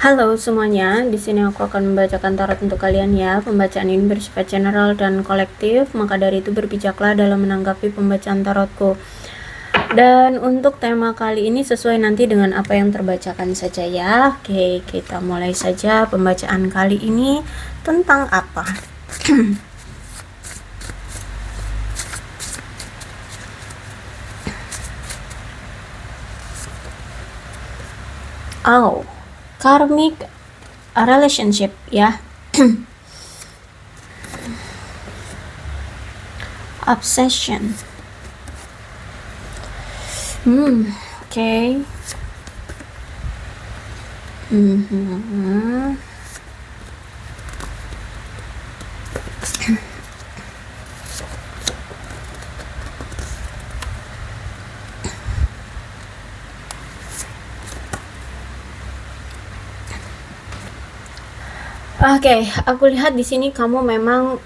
Halo semuanya, di sini aku akan membacakan tarot untuk kalian ya. Pembacaan ini bersifat general dan kolektif, maka dari itu berbijaklah dalam menanggapi pembacaan tarotku. Dan untuk tema kali ini sesuai nanti dengan apa yang terbacakan saja ya. Oke, kita mulai saja pembacaan kali ini tentang apa. Oh, karmic relationship ya. Obsession. Okay. Oke, aku lihat di sini kamu memang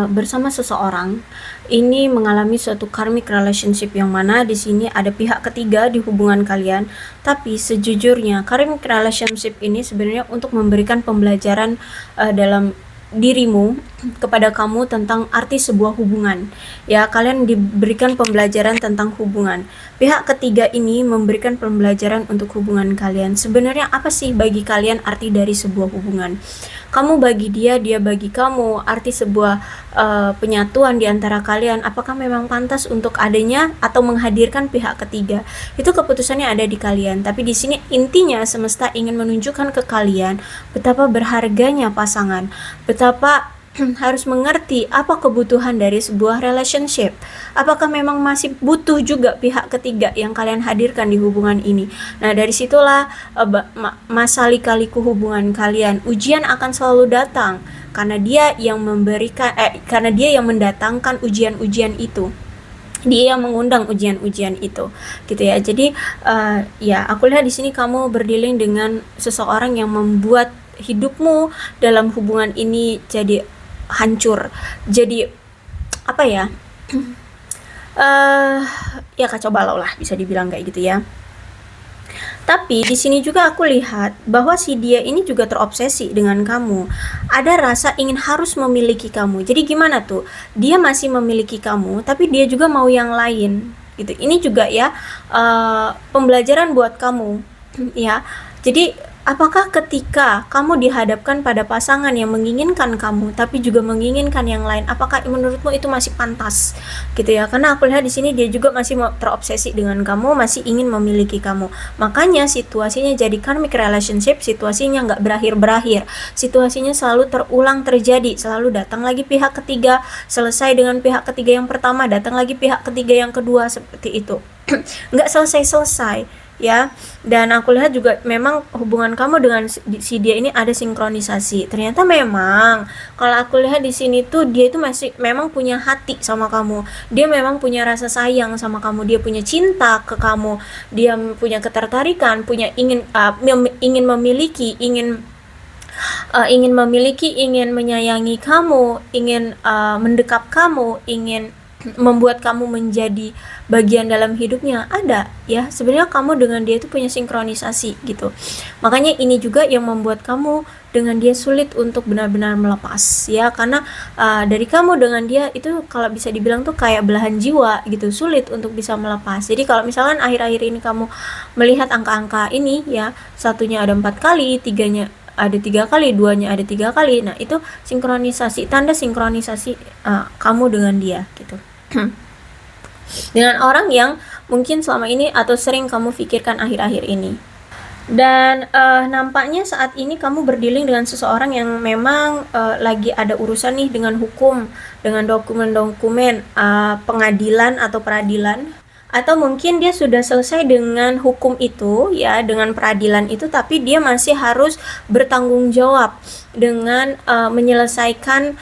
bersama seseorang ini mengalami suatu karmic relationship yang mana di sini ada pihak ketiga di hubungan kalian. Tapi sejujurnya karmic relationship ini sebenarnya untuk memberikan pembelajaran dalam dirimu kepada kamu tentang arti sebuah hubungan. Ya, kalian diberikan pembelajaran tentang hubungan. Pihak ketiga ini memberikan pembelajaran untuk hubungan kalian. Sebenarnya apa sih bagi kalian arti dari sebuah hubungan? Kamu bagi dia, dia bagi kamu. Arti sebuah penyatuan di antara kalian, apakah memang pantas untuk adanya atau menghadirkan pihak ketiga? Itu keputusannya ada di kalian. Tapi di sini intinya semesta ingin menunjukkan ke kalian betapa berharganya pasangan, betapa harus mengerti apa kebutuhan dari sebuah relationship. Apakah memang masih butuh juga pihak ketiga yang kalian hadirkan di hubungan ini? Nah, dari situlah masa lika-liku hubungan kalian. Ujian akan selalu datang karena dia yang memberikan karena dia yang mendatangkan ujian-ujian itu. Dia yang mengundang ujian-ujian itu, gitu ya. Jadi ya aku lihat di sini kamu berdealing dengan seseorang yang membuat hidupmu dalam hubungan ini jadi hancur, jadi apa ya, ya kacau balau lah bisa dibilang kayak gitu ya. Tapi di sini juga aku lihat bahwa si dia ini juga terobsesi dengan kamu. Ada rasa ingin harus memiliki kamu. Jadi gimana tuh? Dia masih memiliki kamu, tapi dia juga mau yang lain. Gitu. Ini juga ya pembelajaran buat kamu, ya. Jadi apakah ketika kamu dihadapkan pada pasangan yang menginginkan kamu tapi juga menginginkan yang lain, apakah menurutmu itu masih pantas? Gitu ya. Karena aku lihat di sini dia juga masih terobsesi dengan kamu, masih ingin memiliki kamu. Makanya situasinya jadi karmic relationship, situasinya nggak berakhir-berakhir. Situasinya selalu terulang terjadi, selalu datang lagi pihak ketiga, selesai dengan pihak ketiga yang pertama, datang lagi pihak ketiga yang kedua, seperti itu. Nggak selesai-selesai ya. Dan aku lihat juga memang hubungan kamu dengan si dia ini ada sinkronisasi. Ternyata memang kalau aku lihat di sini tuh dia itu masih memang punya hati sama kamu. Dia memang punya rasa sayang sama kamu. Dia punya cinta ke kamu. Dia punya ketertarikan, punya ingin memiliki, ingin menyayangi kamu, ingin mendekap kamu, ingin membuat kamu menjadi bagian dalam hidupnya. Ada ya, sebenarnya kamu dengan dia itu punya sinkronisasi gitu. Makanya ini juga yang membuat kamu dengan dia sulit untuk benar-benar melepas ya, karena dari kamu dengan dia itu kalau bisa dibilang tuh kayak belahan jiwa gitu, sulit untuk bisa melepas. Jadi kalau misalkan akhir-akhir ini kamu melihat angka-angka ini ya, satunya ada 4 kali, tiganya ada 3 kali, duanya ada 3 kali. Nah, itu sinkronisasi, tanda sinkronisasi kamu dengan dia gitu. Dengan orang yang mungkin selama ini atau sering kamu pikirkan akhir-akhir ini. Dan nampaknya saat ini kamu berdealing dengan seseorang yang memang lagi ada urusan nih dengan hukum, dengan dokumen-dokumen pengadilan atau peradilan. Atau mungkin dia sudah selesai dengan hukum itu ya, dengan peradilan itu, tapi dia masih harus bertanggung jawab dengan menyelesaikan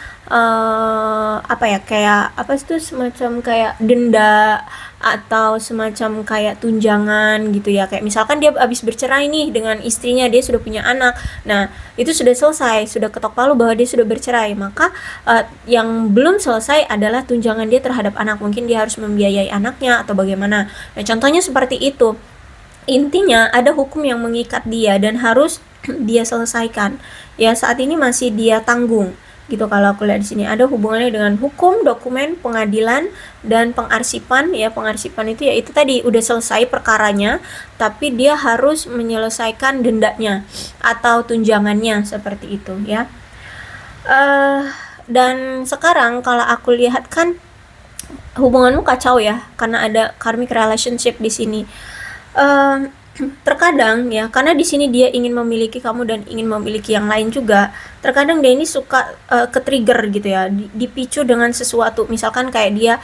apa ya, kayak apa itu, semacam kayak denda atau semacam kayak tunjangan gitu ya. Kayak misalkan dia habis bercerai nih dengan istrinya, dia sudah punya anak. Nah, itu sudah selesai, sudah ketok palu bahwa dia sudah bercerai. Maka yang belum selesai adalah tunjangan dia terhadap anak. Mungkin dia harus membiayai anaknya atau bagaimana. Nah, contohnya seperti itu. Intinya ada hukum yang mengikat dia dan harus dia selesaikan. Ya, saat ini masih dia tanggung gitu. Kalau aku lihat di sini ada hubungannya dengan hukum, dokumen, pengadilan, dan pengarsipan. Ya, pengarsipan itu ya itu tadi udah selesai perkaranya, tapi dia harus menyelesaikan dendanya atau tunjangannya seperti itu ya. Dan sekarang kalau aku lihat kan hubunganmu kacau ya, karena ada karmic relationship di sini. Terkadang ya, karena di sini dia ingin memiliki kamu dan ingin memiliki yang lain juga. Terkadang dia ini suka ke-trigger gitu ya, dipicu dengan sesuatu. Misalkan kayak dia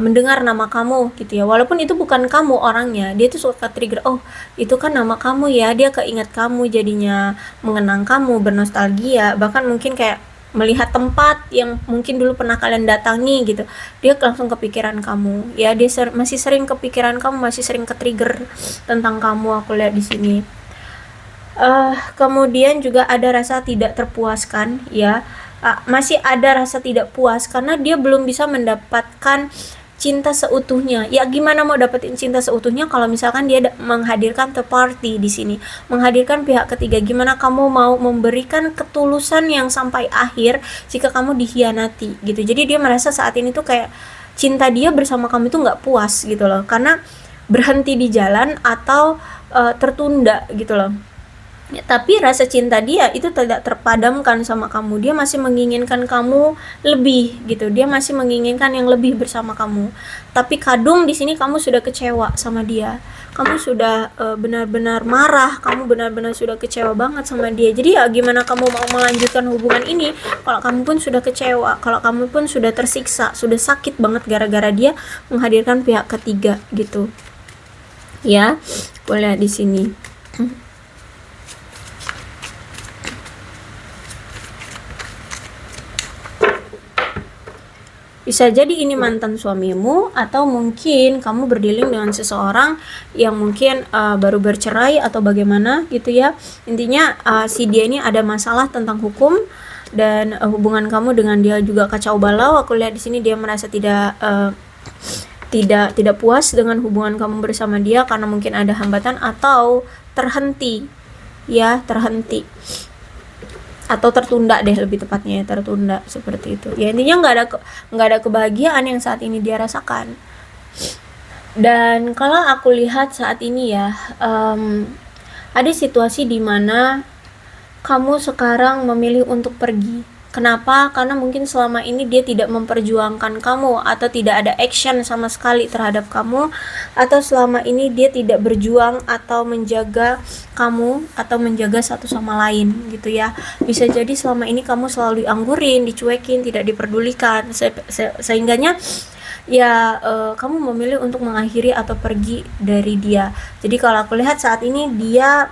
mendengar nama kamu gitu ya, walaupun itu bukan kamu orangnya, dia tuh suka ke-trigger. Oh, itu kan nama kamu ya, dia keingat kamu, jadinya mengenang kamu, bernostalgia. Bahkan mungkin kayak melihat tempat yang mungkin dulu pernah kalian datangi gitu, dia langsung kepikiran kamu ya. Dia masih sering kepikiran kamu, masih sering ke-trigger tentang kamu, aku lihat di sini. Kemudian juga ada rasa tidak terpuaskan ya. Masih ada rasa tidak puas karena dia belum bisa mendapatkan cinta seutuhnya. Ya gimana mau dapetin cinta seutuhnya kalau misalkan dia menghadirkan third party di sini, menghadirkan pihak ketiga. Gimana kamu mau memberikan ketulusan yang sampai akhir jika kamu dikhianati gitu. Jadi dia merasa saat ini tuh kayak cinta dia bersama kamu itu nggak puas gitu loh, karena berhenti di jalan atau tertunda gitu loh. Ya, tapi rasa cinta dia itu tidak terpadamkan sama kamu. Dia masih menginginkan kamu lebih gitu. Dia masih menginginkan yang lebih bersama kamu. Tapi kadung di sini kamu sudah kecewa sama dia. Kamu sudah benar-benar marah. Kamu benar-benar sudah kecewa banget sama dia. Jadi ya gimana kamu mau melanjutkan hubungan ini kalau kamu pun sudah kecewa, kalau kamu pun sudah tersiksa, sudah sakit banget gara-gara dia menghadirkan pihak ketiga gitu. Ya, boleh di sini. Bisa jadi ini mantan suamimu, atau mungkin kamu berdealing dengan seseorang yang mungkin baru bercerai atau bagaimana gitu ya. Intinya si dia ini ada masalah tentang hukum, dan hubungan kamu dengan dia juga kacau balau. Aku lihat di sini dia merasa tidak puas dengan hubungan kamu bersama dia karena mungkin ada hambatan atau terhenti ya, terhenti atau tertunda deh, lebih tepatnya ya, tertunda seperti itu ya. Intinya nggak ada kebahagiaan yang saat ini dia rasakan. Dan kalau aku lihat saat ini ya, ada situasi di mana kamu sekarang memilih untuk pergi. Kenapa? Karena mungkin selama ini dia tidak memperjuangkan kamu, atau tidak ada action sama sekali terhadap kamu, atau selama ini dia tidak berjuang atau menjaga kamu atau menjaga satu sama lain gitu ya. Bisa jadi selama ini kamu selalu dianggurin, dicuekin, tidak diperdulikan, sehingganya ya kamu memilih untuk mengakhiri atau pergi dari dia. Jadi kalau aku lihat saat ini dia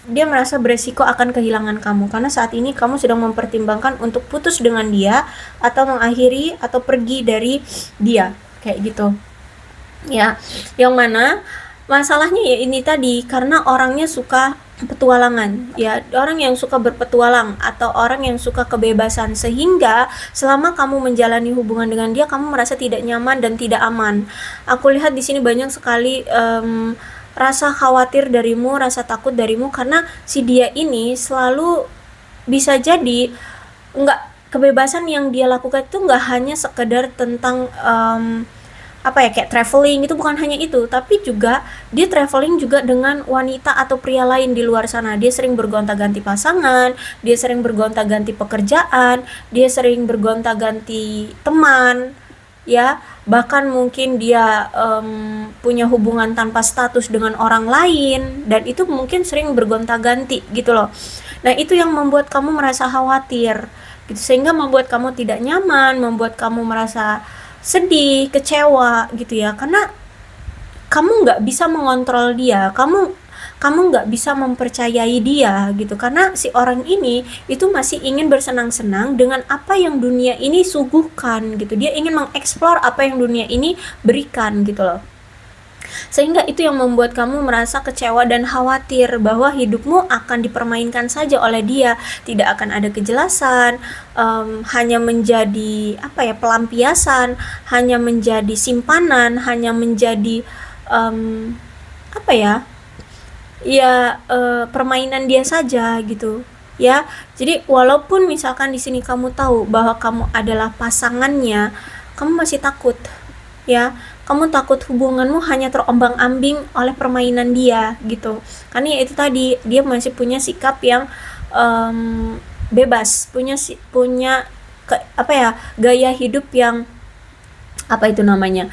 dia merasa beresiko akan kehilangan kamu, karena saat ini kamu sedang mempertimbangkan untuk putus dengan dia atau mengakhiri atau pergi dari dia, kayak gitu ya. Yang mana masalahnya ya ini tadi, karena orangnya suka petualangan ya, orang yang suka berpetualang atau orang yang suka kebebasan, sehingga selama kamu menjalani hubungan dengan dia kamu merasa tidak nyaman dan tidak aman. Aku lihat di sini banyak sekali rasa khawatir darimu, rasa takut darimu, karena si dia ini selalu bisa jadi kebebasan yang dia lakukan itu nggak hanya sekedar tentang kayak traveling, itu bukan hanya itu, tapi juga dia traveling juga dengan wanita atau pria lain di luar sana. Dia sering bergonta-ganti pasangan, dia sering bergonta-ganti pekerjaan, dia sering bergonta-ganti teman ya. Bahkan mungkin dia punya hubungan tanpa status dengan orang lain, dan itu mungkin sering bergonta-ganti gitu loh. Nah itu yang membuat kamu merasa khawatir gitu, sehingga membuat kamu tidak nyaman, membuat kamu merasa sedih, kecewa gitu ya, karena kamu nggak bisa mengontrol dia, kamu nggak bisa mempercayai dia gitu, karena si orang ini itu masih ingin bersenang-senang dengan apa yang dunia ini suguhkan gitu. Dia ingin mengeksplor apa yang dunia ini berikan gitu loh, sehingga itu yang membuat kamu merasa kecewa dan khawatir bahwa hidupmu akan dipermainkan saja oleh dia, tidak akan ada kejelasan, hanya menjadi pelampiasan, hanya menjadi simpanan, hanya menjadi ya permainan dia saja gitu ya. Jadi walaupun misalkan di sini kamu tahu bahwa kamu adalah pasangannya, kamu masih takut ya. Kamu takut hubunganmu hanya terombang-ambing oleh permainan dia gitu, karena ya itu tadi, dia masih punya sikap yang bebas, punya apa ya, gaya hidup yang apa itu namanya,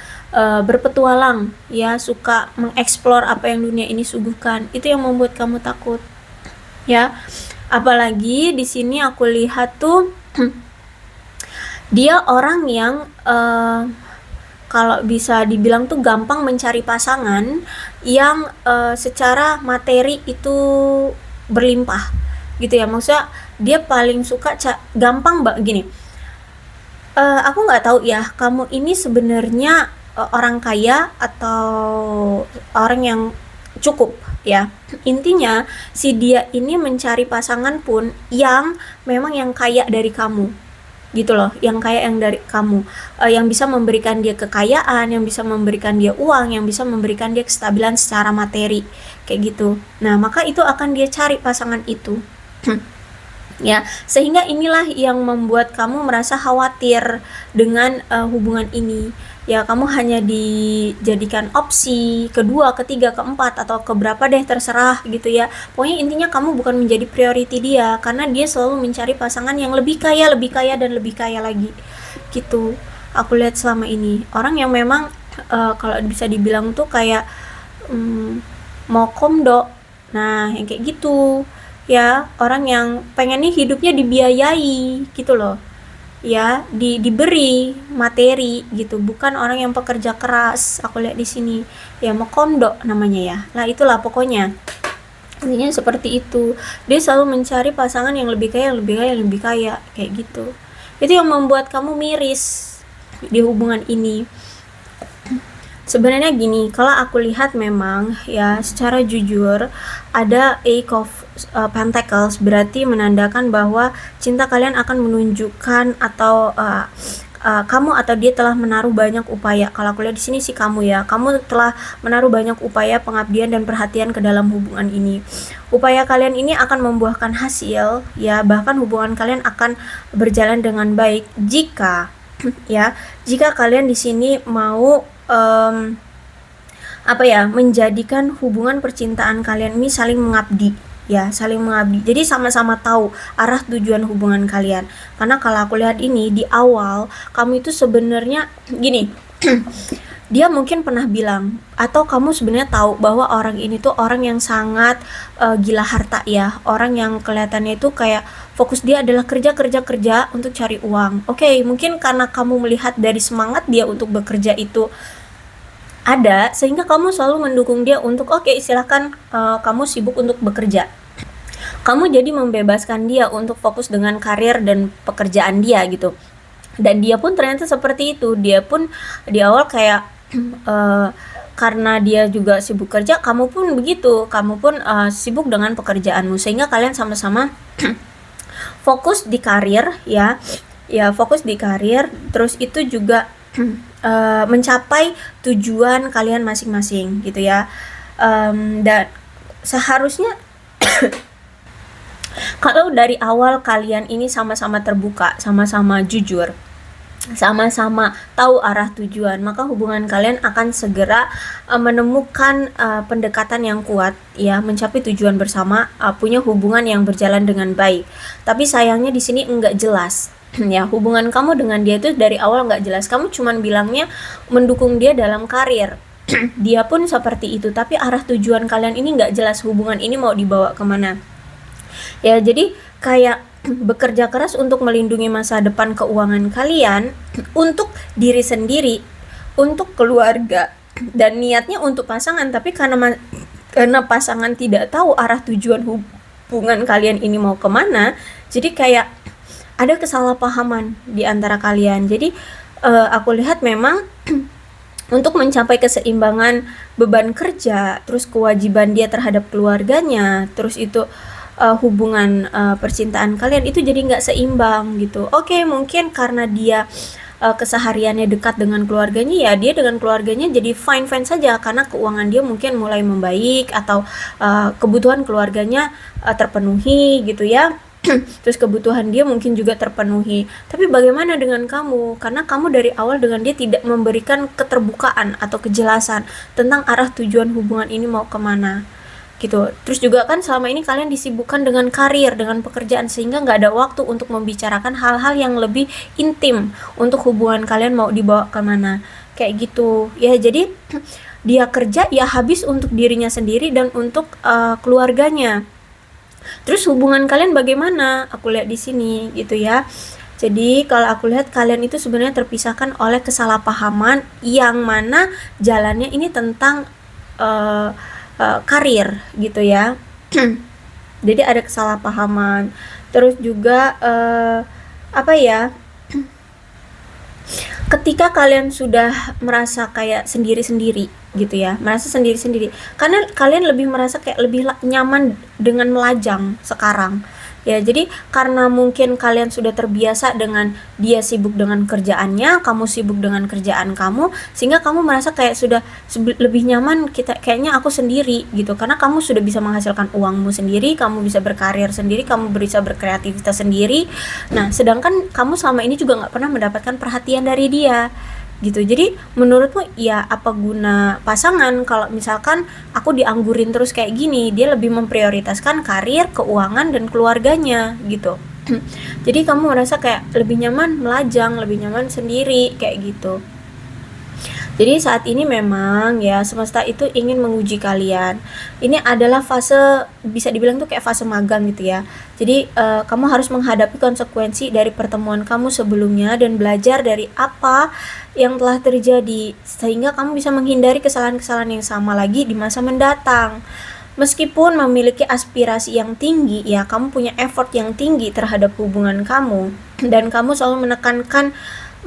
berpetualang ya, suka mengeksplor apa yang dunia ini suguhkan. Itu yang membuat kamu takut ya. Apalagi di sini aku lihat tuh dia orang yang kalau bisa dibilang tuh gampang mencari pasangan yang secara materi itu berlimpah gitu ya. Maksudnya dia paling suka gampang gini. Aku nggak tahu ya, kamu ini sebenarnya orang kaya atau orang yang cukup ya. Intinya si dia ini mencari pasangan pun yang memang yang kaya dari kamu gitu loh, yang kaya yang dari kamu, yang bisa memberikan dia kekayaan, yang bisa memberikan dia uang, yang bisa memberikan dia kestabilan secara materi kayak gitu. Nah maka itu akan dia cari pasangan itu. Ya, sehingga inilah yang membuat kamu merasa khawatir dengan hubungan ini. Ya, kamu hanya dijadikan opsi kedua, ketiga, keempat, atau keberapa deh, terserah gitu ya. Pokoknya intinya kamu bukan menjadi priority dia, karena dia selalu mencari pasangan yang lebih kaya, dan lebih kaya lagi. Gitu. Aku lihat selama ini orang yang memang kalau bisa dibilang tuh kayak mau komdo. Nah, yang kayak gitu ya, orang yang pengennya hidupnya dibiayai gitu loh ya, diberi materi gitu, bukan orang yang pekerja keras. Aku lihat di sini ya, mau kondo namanya ya, lah itulah pokoknya intinya seperti itu. Dia selalu mencari pasangan yang lebih kaya, kayak gitu. Itu yang membuat kamu miris di hubungan ini. Sebenarnya gini, kalau aku lihat memang ya secara jujur ada Eight of Pentacles, berarti menandakan bahwa cinta kalian akan menunjukkan atau kamu atau dia telah menaruh banyak upaya. Kalau aku lihat di sini sih kamu ya, kamu telah menaruh banyak upaya, pengabdian dan perhatian ke dalam hubungan ini. Upaya kalian ini akan membuahkan hasil ya, bahkan hubungan kalian akan berjalan dengan baik jika ya, jika kalian di sini mau apa ya, menjadikan hubungan percintaan kalian ini saling mengabdi ya, saling mengabdi. Jadi sama-sama tahu arah tujuan hubungan kalian. Karena kalau aku lihat ini di awal, kamu itu sebenarnya gini, dia mungkin pernah bilang, atau kamu sebenarnya tahu bahwa orang ini tuh orang yang sangat gila harta ya, orang yang kelihatannya itu kayak fokus dia adalah kerja untuk cari uang. Oke, mungkin karena kamu melihat dari semangat dia untuk bekerja itu ada, sehingga kamu selalu mendukung dia untuk oke, silahkan kamu sibuk untuk bekerja. Kamu jadi membebaskan dia untuk fokus dengan karir dan pekerjaan dia gitu. Dan dia pun ternyata seperti itu. Dia pun di awal kayak karena dia juga sibuk kerja, kamu pun begitu. Kamu pun sibuk dengan pekerjaanmu, sehingga kalian sama-sama fokus di karir ya. Ya, fokus di karir. Terus itu juga mencapai tujuan kalian masing-masing gitu ya. Dan seharusnya kalau dari awal kalian ini sama-sama terbuka, sama-sama jujur, sama-sama tahu arah tujuan, maka hubungan kalian akan segera menemukan pendekatan yang kuat ya, mencapai tujuan bersama, punya hubungan yang berjalan dengan baik. Tapi sayangnya di sini enggak jelas ya, hubungan kamu dengan dia itu dari awal nggak jelas. Kamu cuman bilangnya mendukung dia dalam karir, dia pun seperti itu, tapi arah tujuan kalian ini nggak jelas, hubungan ini mau dibawa kemana ya. Jadi kayak bekerja keras untuk melindungi masa depan keuangan kalian, untuk diri sendiri, untuk keluarga, dan niatnya untuk pasangan. Tapi karena pasangan tidak tahu arah tujuan hubungan kalian ini mau kemana, jadi kayak ada kesalahpahaman di antara kalian. Jadi aku lihat memang untuk mencapai keseimbangan beban kerja, terus kewajiban dia terhadap keluarganya, terus itu hubungan percintaan kalian itu jadi nggak seimbang gitu. Oke, mungkin karena dia kesehariannya dekat dengan keluarganya, ya dia dengan keluarganya jadi fine-fine saja karena keuangan dia mungkin mulai membaik atau kebutuhan keluarganya terpenuhi gitu ya. Terus kebutuhan dia mungkin juga terpenuhi. Tapi bagaimana dengan kamu? Karena kamu dari awal dengan dia tidak memberikan keterbukaan atau kejelasan tentang arah tujuan hubungan ini mau kemana gitu. Terus juga kan selama ini kalian disibukkan dengan karir, dengan pekerjaan, sehingga nggak ada waktu untuk membicarakan hal-hal yang lebih intim untuk hubungan kalian mau dibawa kemana kayak gitu ya. Jadi dia kerja ya habis untuk dirinya sendiri dan untuk keluarganya. Terus hubungan kalian bagaimana? Aku lihat di sini gitu ya. Jadi kalau aku lihat kalian itu sebenarnya terpisahkan oleh kesalahpahaman yang mana jalannya ini tentang karir gitu ya. Jadi ada kesalahpahaman. Terus juga apa ya? Ketika kalian sudah merasa kayak sendiri-sendiri gitu ya, merasa sendiri-sendiri karena kalian lebih merasa kayak lebih nyaman dengan melajang sekarang ya. Jadi karena mungkin kalian sudah terbiasa dengan dia sibuk dengan kerjaannya, kamu sibuk dengan kerjaan kamu, sehingga kamu merasa kayak sudah lebih nyaman, kayaknya aku sendiri gitu, karena kamu sudah bisa menghasilkan uangmu sendiri, kamu bisa berkarir sendiri, kamu bisa berkreativitas sendiri. Nah sedangkan kamu selama ini juga nggak pernah mendapatkan perhatian dari dia gitu. Jadi menurutmu ya apa guna pasangan kalau misalkan aku dianggurin terus kayak gini? Dia lebih memprioritaskan karir, keuangan, dan keluarganya gitu. Jadi kamu merasa kayak lebih nyaman melajang, lebih nyaman sendiri kayak gitu. Jadi saat ini memang ya semesta itu ingin menguji kalian. Ini adalah fase, bisa dibilang tuh kayak fase magang gitu ya. Jadi kamu harus menghadapi konsekuensi dari pertemuan kamu sebelumnya dan belajar dari apa yang telah terjadi sehingga kamu bisa menghindari kesalahan-kesalahan yang sama lagi di masa mendatang. Meskipun memiliki aspirasi yang tinggi ya, kamu punya effort yang tinggi terhadap hubungan kamu dan kamu selalu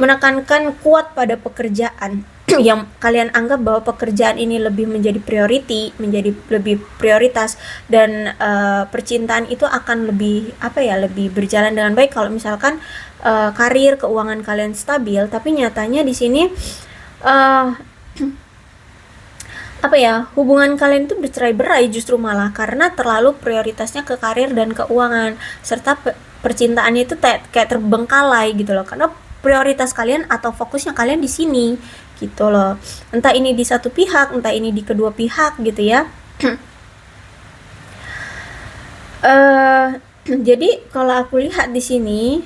menekankan kuat pada pekerjaan yang kalian anggap bahwa pekerjaan ini lebih menjadi menjadi lebih prioritas, dan percintaan itu akan lebih lebih berjalan dengan baik kalau misalkan karir, keuangan kalian stabil. Tapi nyatanya di sini hubungan kalian itu bercerai-berai justru malah karena terlalu prioritasnya ke karir dan keuangan, serta percintaannya itu kayak terbengkalai gitu loh, karena prioritas kalian atau fokusnya kalian di sini gitu loh. Entah ini di satu pihak, entah ini di kedua pihak gitu ya. Jadi kalau aku lihat di sini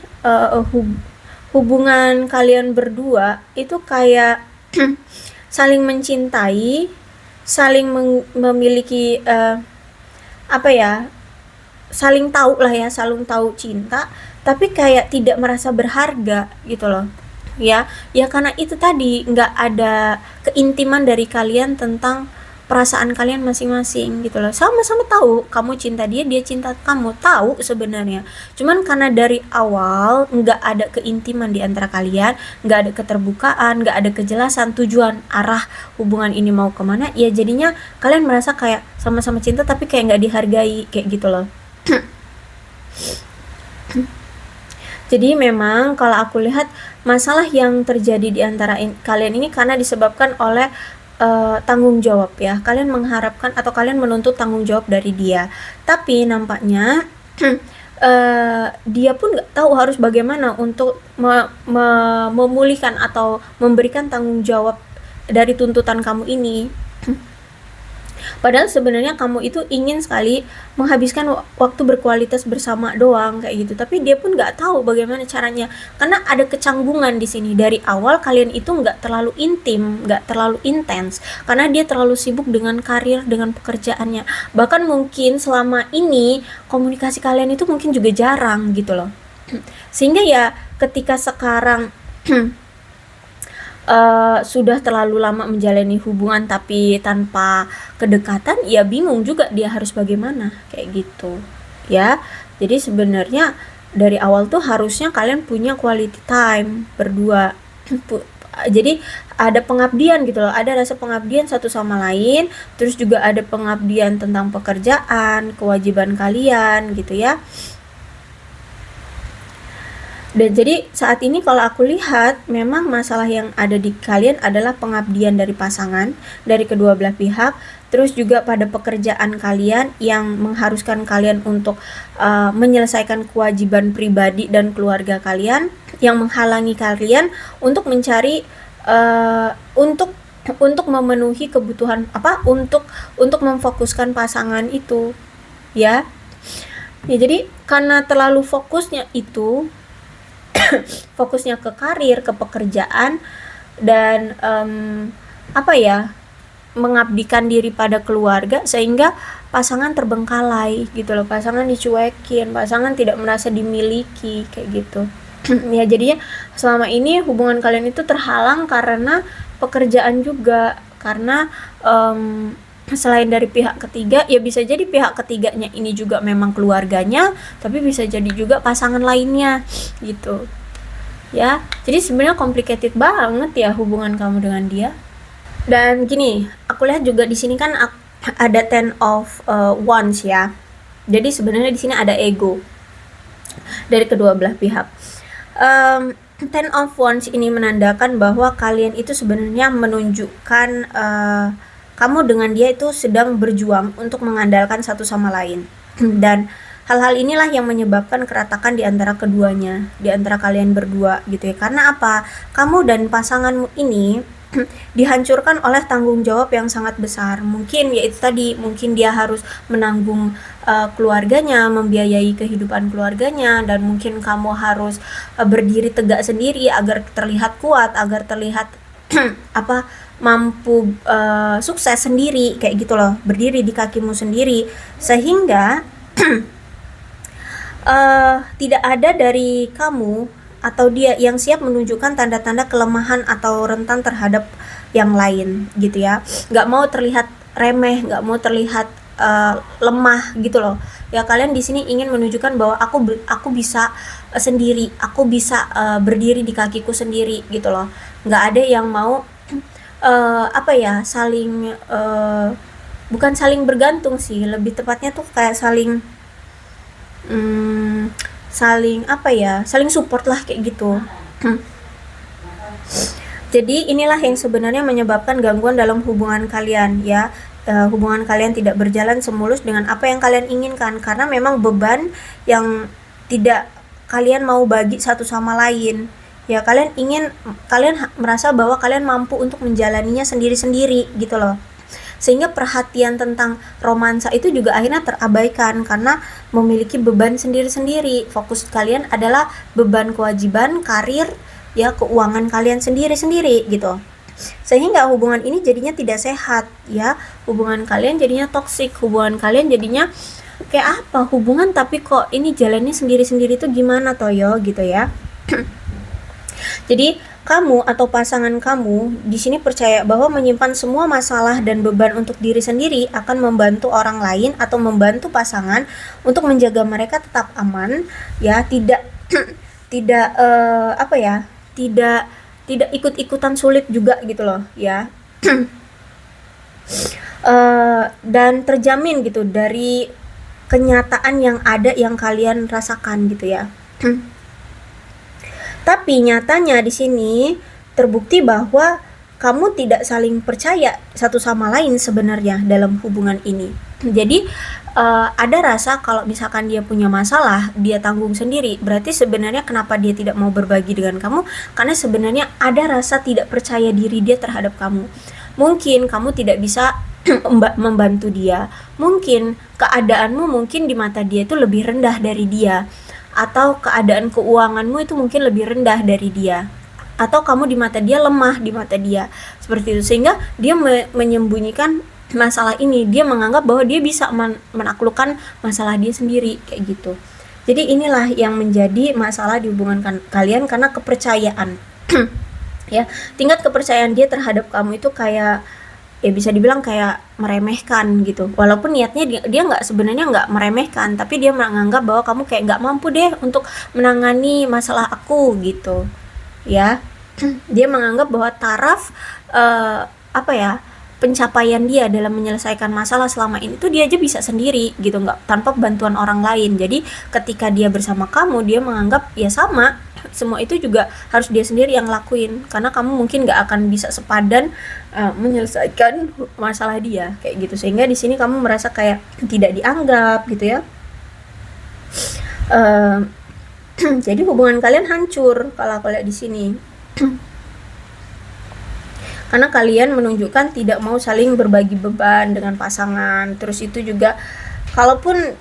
hubungan kalian berdua itu kayak saling mencintai, saling memiliki saling tahu lah ya, saling tahu cinta, tapi kayak tidak merasa berharga gitu loh ya karena itu tadi nggak ada keintiman dari kalian tentang perasaan kalian masing-masing gitu loh. Sama-sama tahu kamu cinta dia, dia cinta kamu, tahu sebenarnya, cuman karena dari awal nggak ada keintiman di antara kalian, nggak ada keterbukaan, nggak ada kejelasan tujuan arah hubungan ini mau kemana, ya jadinya kalian merasa kayak sama-sama cinta tapi kayak nggak dihargai kayak gitu loh. Jadi memang kalau aku lihat masalah yang terjadi di antara kalian ini karena disebabkan oleh tanggung jawab ya. Kalian mengharapkan atau kalian menuntut tanggung jawab dari dia. Tapi nampaknya dia pun nggak tahu harus bagaimana untuk memulihkan atau memberikan tanggung jawab dari tuntutan kamu ini. Padahal sebenarnya kamu itu ingin sekali menghabiskan waktu berkualitas bersama doang kayak gitu, tapi dia pun nggak tahu bagaimana caranya karena ada kecanggungan di sini. Dari awal kalian itu nggak terlalu intim, nggak terlalu intens karena dia terlalu sibuk dengan karir, dengan pekerjaannya. Bahkan mungkin selama ini komunikasi kalian itu mungkin juga jarang gitu loh. Sehingga ya ketika sekarang sudah terlalu lama menjalani hubungan tapi tanpa kedekatan, ya bingung juga dia harus bagaimana kayak gitu ya. Jadi sebenarnya dari awal tuh harusnya kalian punya quality time berdua. Jadi ada pengabdian gitu loh, ada rasa pengabdian satu sama lain, terus juga ada pengabdian tentang pekerjaan, kewajiban kalian gitu ya. Dan jadi saat ini kalau aku lihat memang masalah yang ada di kalian adalah pengabdian dari pasangan, dari kedua belah pihak, terus juga pada pekerjaan kalian yang mengharuskan kalian untuk menyelesaikan kewajiban pribadi dan keluarga kalian, yang menghalangi kalian untuk mencari untuk memenuhi kebutuhan untuk memfokuskan pasangan itu, ya. Ya jadi karena terlalu fokusnya ke karir, ke pekerjaan, dan mengabdikan diri pada keluarga, sehingga pasangan terbengkalai gitu loh, pasangan dicuekin, pasangan tidak merasa dimiliki kayak gitu. Ya jadinya selama ini hubungan kalian itu terhalang karena pekerjaan juga, karena selain dari pihak ketiga, ya bisa jadi pihak ketiganya ini juga memang keluarganya, tapi bisa jadi juga pasangan lainnya gitu ya. Jadi sebenarnya complicated banget ya hubungan kamu dengan dia. Dan gini, aku lihat juga di sini kan ada Ten of Wands ya. Jadi sebenarnya di sini ada ego dari kedua belah pihak. Ten of Wands ini menandakan bahwa kalian itu sebenarnya menunjukkan kamu dengan dia itu sedang berjuang untuk mengandalkan satu sama lain. Dan hal-hal inilah yang menyebabkan keretakan di antara keduanya, di antara kalian berdua gitu ya. Karena apa? Kamu dan pasanganmu ini dihancurkan oleh tanggung jawab yang sangat besar. Mungkin yaitu tadi, mungkin dia harus menanggung keluarganya, membiayai kehidupan keluarganya, dan mungkin kamu harus berdiri tegak sendiri agar terlihat kuat, agar terlihat mampu sukses sendiri kayak gitu loh, berdiri di kakimu sendiri, sehingga tidak ada dari kamu atau dia yang siap menunjukkan tanda-tanda kelemahan atau rentan terhadap yang lain gitu ya. Nggak mau terlihat remeh, nggak mau terlihat lemah gitu loh ya. Kalian di sini ingin menunjukkan bahwa aku bisa sendiri, aku bisa berdiri di kakiku sendiri gitu loh. Nggak ada yang mau saling bukan saling bergantung sih, lebih tepatnya tuh kayak saling saling support lah kayak gitu. Jadi inilah yang sebenarnya menyebabkan gangguan dalam hubungan kalian ya. Hubungan kalian tidak berjalan semulus dengan apa yang kalian inginkan, karena memang beban yang tidak kalian mau bagi satu sama lain ya. Kalian merasa bahwa kalian mampu untuk menjalaninya sendiri-sendiri gitu loh, sehingga perhatian tentang romansa itu juga akhirnya terabaikan karena memiliki beban sendiri-sendiri. Fokus kalian adalah beban kewajiban, karir, ya, keuangan kalian sendiri-sendiri gitu. Sehingga hubungan ini jadinya tidak sehat ya. Hubungan kalian jadinya toksik, hubungan kalian jadinya kayak apa? Hubungan tapi kok ini jalannya sendiri-sendiri tuh gimana Toyo gitu ya. Jadi kamu atau pasangan kamu di sini percaya bahwa menyimpan semua masalah dan beban untuk diri sendiri akan membantu orang lain atau membantu pasangan untuk menjaga mereka tetap aman ya, tidak tidak ikut-ikutan sulit juga gitu loh ya. Dan terjamin gitu dari kenyataan yang ada yang kalian rasakan gitu ya. Tapi nyatanya di sini terbukti bahwa kamu tidak saling percaya satu sama lain sebenarnya dalam hubungan ini. Jadi ada rasa kalau misalkan dia punya masalah, dia tanggung sendiri. Berarti sebenarnya kenapa dia tidak mau berbagi dengan kamu? Karena sebenarnya ada rasa tidak percaya diri dia terhadap kamu. Mungkin kamu tidak bisa membantu dia. Mungkin keadaanmu mungkin di mata dia itu lebih rendah dari dia. Atau keadaan keuanganmu itu mungkin lebih rendah dari dia, atau kamu di mata dia lemah di mata dia, seperti itu, sehingga dia menyembunyikan masalah ini. Dia menganggap bahwa dia bisa menaklukkan masalah dia sendiri kayak gitu. Jadi inilah yang menjadi masalah di hubungan kalian karena kepercayaan. Ya, tingkat kepercayaan dia terhadap kamu itu kayak ya bisa dibilang kayak meremehkan gitu. Walaupun niatnya dia sebenarnya nggak meremehkan, tapi dia menganggap bahwa kamu kayak nggak mampu deh untuk menangani masalah aku gitu ya. Dia menganggap bahwa taraf pencapaian dia dalam menyelesaikan masalah selama ini tuh dia aja bisa sendiri gitu, nggak tanpa bantuan orang lain. Jadi ketika dia bersama kamu, dia menganggap ya sama, semua itu juga harus dia sendiri yang lakuin, karena kamu mungkin nggak akan bisa sepadan menyelesaikan masalah dia kayak gitu, sehingga di sini kamu merasa kayak tidak dianggap gitu ya. Jadi hubungan kalian hancur kalau aku lihat di sini. Karena kalian menunjukkan tidak mau saling berbagi beban dengan pasangan. Terus itu juga kalaupun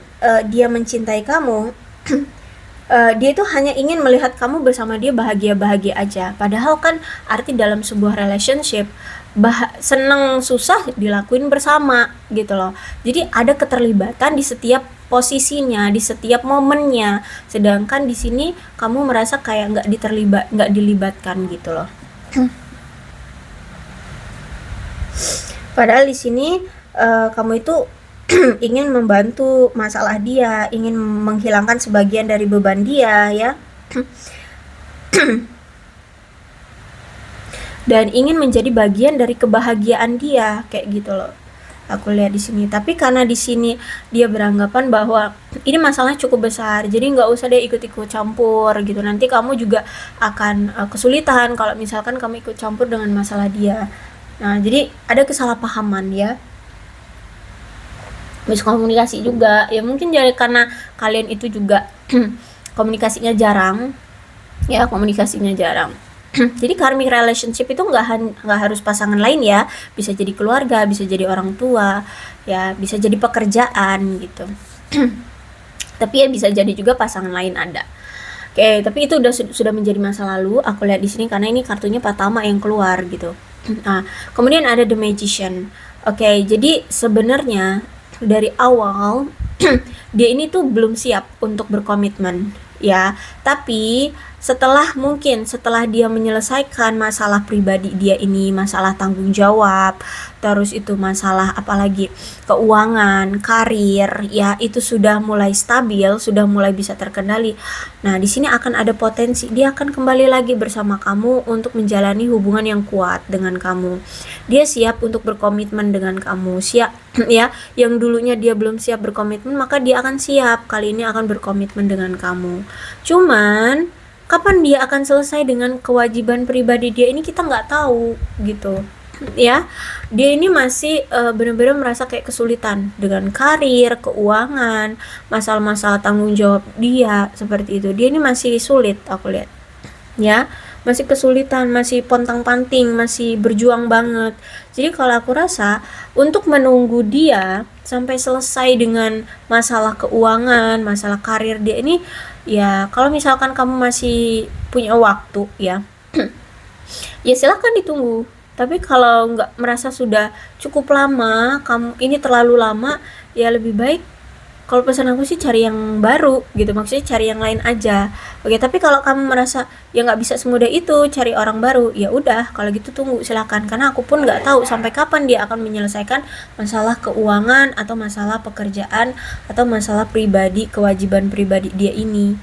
dia mencintai kamu, dia itu hanya ingin melihat kamu bersama dia bahagia-bahagia aja. Padahal kan arti dalam sebuah relationship seneng susah dilakuin bersama gitu loh. Jadi ada keterlibatan di setiap posisinya, di setiap momennya. Sedangkan di sini kamu merasa kayak nggak dilibatkan gitu loh. Padahal di sini kamu itu ingin membantu masalah dia, ingin menghilangkan sebagian dari beban dia ya. Dan ingin menjadi bagian dari kebahagiaan dia kayak gitu loh. Aku lihat di sini. Tapi karena di sini dia beranggapan bahwa ini masalahnya cukup besar, jadi nggak usah deh ikut-ikut campur gitu. Nanti kamu juga akan kesulitan kalau misalkan kamu ikut campur dengan masalah dia. Nah, jadi ada kesalahpahaman ya. Miskomunikasi juga. Ya mungkin jadi karena kalian itu juga komunikasinya jarang. Ya, komunikasinya jarang. Jadi karmic relationship itu nggak harus pasangan lain ya. Bisa jadi keluarga, bisa jadi orang tua, ya bisa jadi pekerjaan gitu. Tapi ya bisa jadi juga pasangan lain ada. Oke, tapi itu sudah menjadi masa lalu. Aku lihat di sini karena ini kartunya pertama yang keluar gitu. Nah, kemudian ada The Magician. Oke, jadi sebenarnya dari awal dia ini tuh belum siap untuk berkomitmen ya. Tapi setelah dia menyelesaikan masalah pribadi dia ini, masalah tanggung jawab, terus itu masalah apalagi keuangan, karir ya, itu sudah mulai stabil, sudah mulai bisa terkendali. Nah, di sini akan ada potensi dia akan kembali lagi bersama kamu untuk menjalani hubungan yang kuat dengan kamu. Dia siap untuk berkomitmen dengan kamu, siap ya. Yang dulunya dia belum siap berkomitmen, maka dia akan siap kali ini akan berkomitmen dengan kamu. Cuman kapan dia akan selesai dengan kewajiban pribadi dia ini kita nggak tahu gitu ya. Dia ini masih benar-benar merasa kayak kesulitan dengan karir, keuangan, masalah-masalah tanggung jawab dia seperti itu. Dia ini masih sulit aku lihat ya, masih kesulitan, masih pontang-panting, masih berjuang banget. Jadi kalau aku rasa untuk menunggu dia sampai selesai dengan masalah keuangan, masalah karir dia ini ya, kalau misalkan kamu masih punya waktu ya ya silahkan ditunggu. Tapi kalau nggak merasa sudah cukup lama, kamu ini terlalu lama, ya lebih baik kalau pesan aku sih cari yang baru gitu, maksudnya cari yang lain aja. Oke, tapi kalau kamu merasa ya nggak bisa semudah itu cari orang baru, ya udah kalau gitu tunggu silakan, karena aku pun nggak tahu sampai kapan dia akan menyelesaikan masalah keuangan atau masalah pekerjaan atau masalah pribadi, kewajiban pribadi dia ini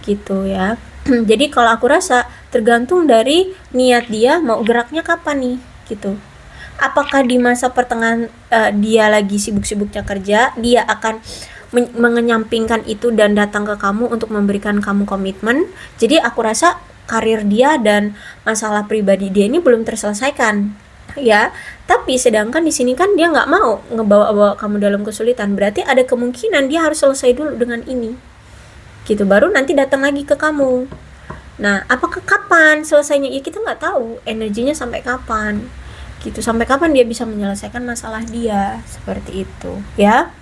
gitu ya. Jadi kalau aku rasa tergantung dari niat dia mau geraknya kapan nih gitu. Apakah di masa pertengahan dia lagi sibuk-sibuknya kerja, dia akan mengenyampingkan itu dan datang ke kamu untuk memberikan kamu komitmen. Jadi aku rasa karir dia dan masalah pribadi dia ini belum terselesaikan ya. Tapi sedangkan di sini kan dia nggak mau ngebawa-bawa kamu dalam kesulitan, berarti ada kemungkinan dia harus selesai dulu dengan ini gitu, baru nanti datang lagi ke kamu. Nah, apakah kapan selesainya ya kita nggak tahu, energinya sampai kapan gitu, sampai kapan dia bisa menyelesaikan masalah dia seperti itu ya.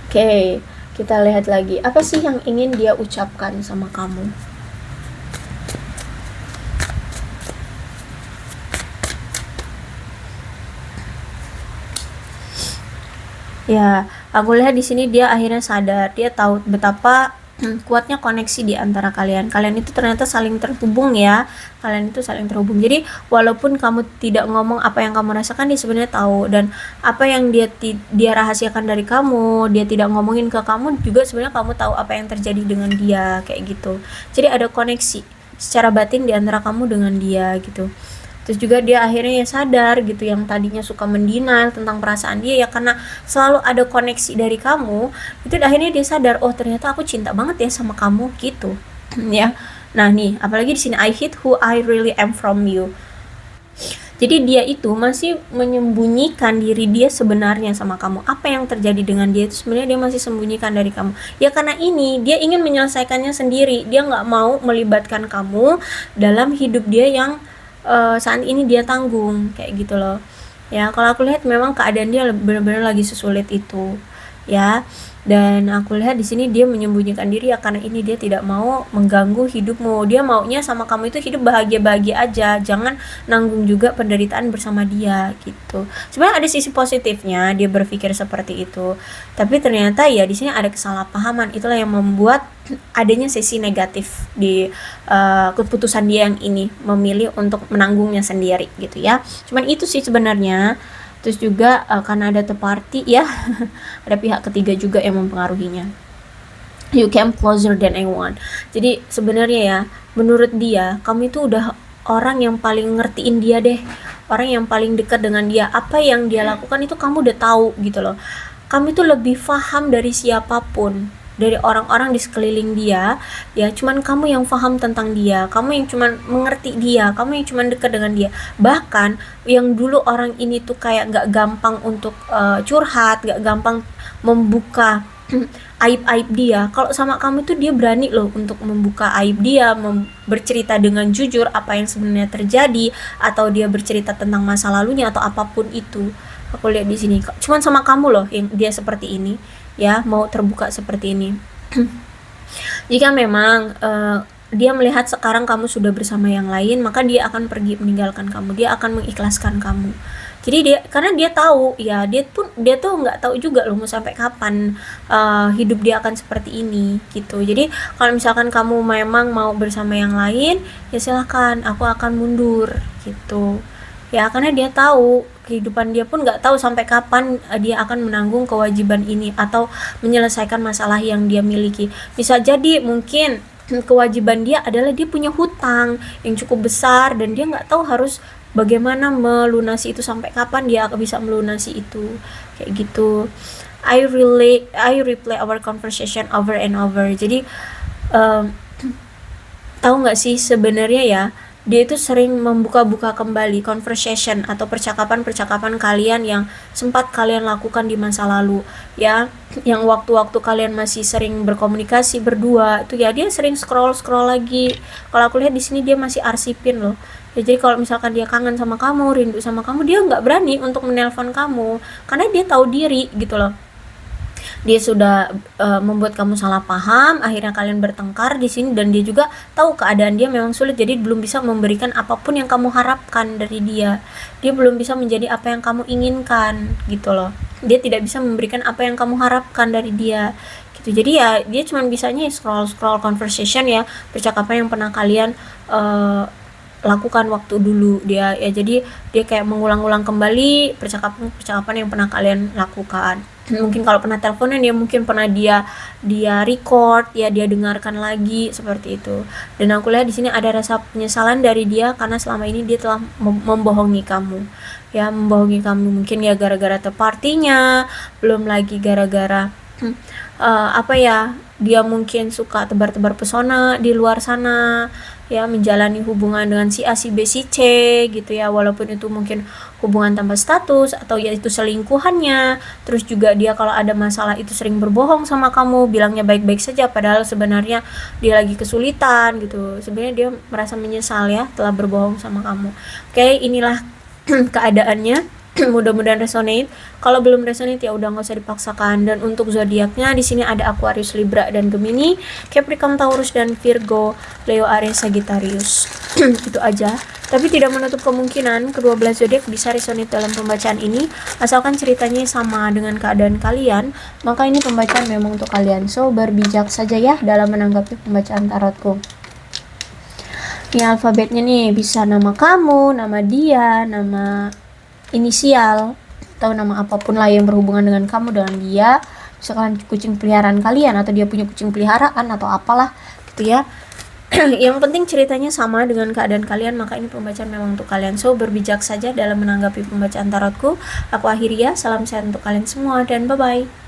Oke, kita lihat lagi apa sih yang ingin dia ucapkan sama kamu. Ya, aku lihat di sini dia akhirnya sadar, dia tahu betapa kuatnya koneksi di antara kalian. Kalian itu ternyata saling terhubung ya. Kalian itu saling terhubung. Jadi walaupun kamu tidak ngomong apa yang kamu rasakan, dia sebenarnya tahu, dan apa yang dia rahasiakan dari kamu, dia tidak ngomongin ke kamu juga sebenarnya kamu tahu apa yang terjadi dengan dia kayak gitu. Jadi ada koneksi secara batin di antara kamu dengan dia gitu. Terus juga dia akhirnya ya sadar gitu, yang tadinya suka mendenial tentang perasaan dia ya karena selalu ada koneksi dari kamu, itu akhirnya dia sadar, oh ternyata aku cinta banget ya sama kamu gitu. ya. Nah nih, apalagi di sini I hid who I really am from you. Jadi dia itu masih menyembunyikan diri dia sebenarnya sama kamu. Apa yang terjadi dengan dia itu sebenarnya dia masih sembunyikan dari kamu. Ya karena ini dia ingin menyelesaikannya sendiri. Dia nggak mau melibatkan kamu dalam hidup dia yang saat ini dia tanggung kayak gitu loh. Ya kalau aku lihat memang keadaan dia benar-benar lagi sesulit itu. Ya, dan aku lihat di sini dia menyembunyikan diri ya karena ini dia tidak mau mengganggu hidupmu. Dia maunya sama kamu itu hidup bahagia-bahagia aja, jangan nanggung juga penderitaan bersama dia gitu. Sebenarnya ada sisi positifnya dia berpikir seperti itu, tapi ternyata ya di sini ada kesalahpahaman. Itulah yang membuat adanya sisi negatif di keputusan dia yang ini memilih untuk menanggungnya sendiri gitu ya. Cuman itu sih sebenarnya. Terus juga karena ada third party ya, ada pihak ketiga juga yang mempengaruhinya. You came closer than anyone. Jadi sebenarnya ya, menurut dia, kamu itu udah orang yang paling ngertiin dia deh. Orang yang paling dekat dengan dia. Apa yang dia lakukan itu kamu udah tahu gitu loh. Kamu itu lebih paham dari siapapun, dari orang-orang di sekeliling dia. Ya cuman kamu yang paham tentang dia, kamu yang cuman mengerti dia, kamu yang cuman dekat dengan dia. Bahkan yang dulu orang ini tuh kayak gak gampang untuk curhat, gak gampang membuka aib-aib dia, kalau sama kamu tuh dia berani loh untuk membuka aib dia, bercerita dengan jujur apa yang sebenarnya terjadi, atau dia bercerita tentang masa lalunya atau apapun itu. Aku lihat di sini cuman sama kamu loh yang dia seperti ini ya, mau terbuka seperti ini. Jika memang dia melihat sekarang kamu sudah bersama yang lain, maka dia akan pergi meninggalkan kamu, dia akan mengikhlaskan kamu. Jadi dia, karena dia tahu ya, dia tuh nggak tahu juga loh mau sampai kapan hidup dia akan seperti ini gitu. Jadi kalau misalkan kamu memang mau bersama yang lain, ya silahkan, aku akan mundur gitu ya, karena dia tahu kehidupan dia pun nggak tahu sampai kapan dia akan menanggung kewajiban ini atau menyelesaikan masalah yang dia miliki. Bisa jadi mungkin kewajiban dia adalah dia punya hutang yang cukup besar dan dia nggak tahu harus bagaimana melunasi itu, sampai kapan dia akan bisa melunasi itu kayak gitu. I replay our conversation over and over. Jadi tahu nggak sih sebenarnya ya, dia itu sering membuka-buka kembali conversation atau percakapan-percakapan kalian yang sempat kalian lakukan di masa lalu ya, yang waktu-waktu kalian masih sering berkomunikasi berdua itu ya, dia sering scroll lagi. Kalau aku lihat di sini dia masih arsipin loh ya. Jadi kalau misalkan dia kangen sama kamu, rindu sama kamu, dia nggak berani untuk menelpon kamu karena dia tahu diri gitu loh. Dia sudah membuat kamu salah paham, akhirnya kalian bertengkar di sini, dan dia juga tahu keadaan dia memang sulit, jadi belum bisa memberikan apapun yang kamu harapkan dari dia. Dia belum bisa menjadi apa yang kamu inginkan gitu loh. Dia tidak bisa memberikan apa yang kamu harapkan dari dia gitu. Jadi ya dia cuma bisanya scroll conversation ya, percakapan yang pernah kalian lakukan waktu dulu dia ya. Jadi dia kayak mengulang-ulang kembali percakapan yang pernah kalian lakukan. Mungkin kalau pernah teleponan ya mungkin pernah dia record ya, dia dengarkan lagi seperti itu. Dan aku lihat di sini ada rasa penyesalan dari dia karena selama ini dia telah membohongi kamu ya, membohongi kamu mungkin ya gara-gara partinya, belum lagi gara-gara apa ya, dia mungkin suka tebar-tebar pesona di luar sana ya, menjalani hubungan dengan si A, si B, si C gitu ya, walaupun itu mungkin hubungan tanpa status atau ya itu selingkuhannya. Terus juga dia kalau ada masalah itu sering berbohong sama kamu, bilangnya baik-baik saja padahal sebenarnya dia lagi kesulitan gitu. Sebenarnya dia merasa menyesal ya telah berbohong sama kamu. Oke, inilah keadaannya. Mudah-mudahan resonate. Kalau belum resonate ya udah nggak usah dipaksakan. Dan untuk zodiaknya di sini ada Aquarius, Libra dan Gemini, Capricorn, Taurus dan Virgo, Leo, Aries, Sagittarius. Itu aja. Tapi tidak menutup kemungkinan kedua belas zodiak bisa resonate dalam pembacaan ini, asalkan ceritanya sama dengan keadaan kalian, maka ini pembacaan memang untuk kalian. So berbijak saja ya dalam menanggapi pembacaan tarotku. Ini alfabetnya nih, bisa nama kamu, nama dia, nama inisial, atau nama apapun lah yang berhubungan dengan kamu, dengan dia, misalkan kucing peliharaan kalian atau dia punya kucing peliharaan atau apalah gitu ya. Yang penting ceritanya sama dengan keadaan kalian, maka ini pembacaan memang untuk kalian. So berbijak saja dalam menanggapi pembacaan tarotku. Aku akhiri ya, salam sehat untuk kalian semua dan bye bye.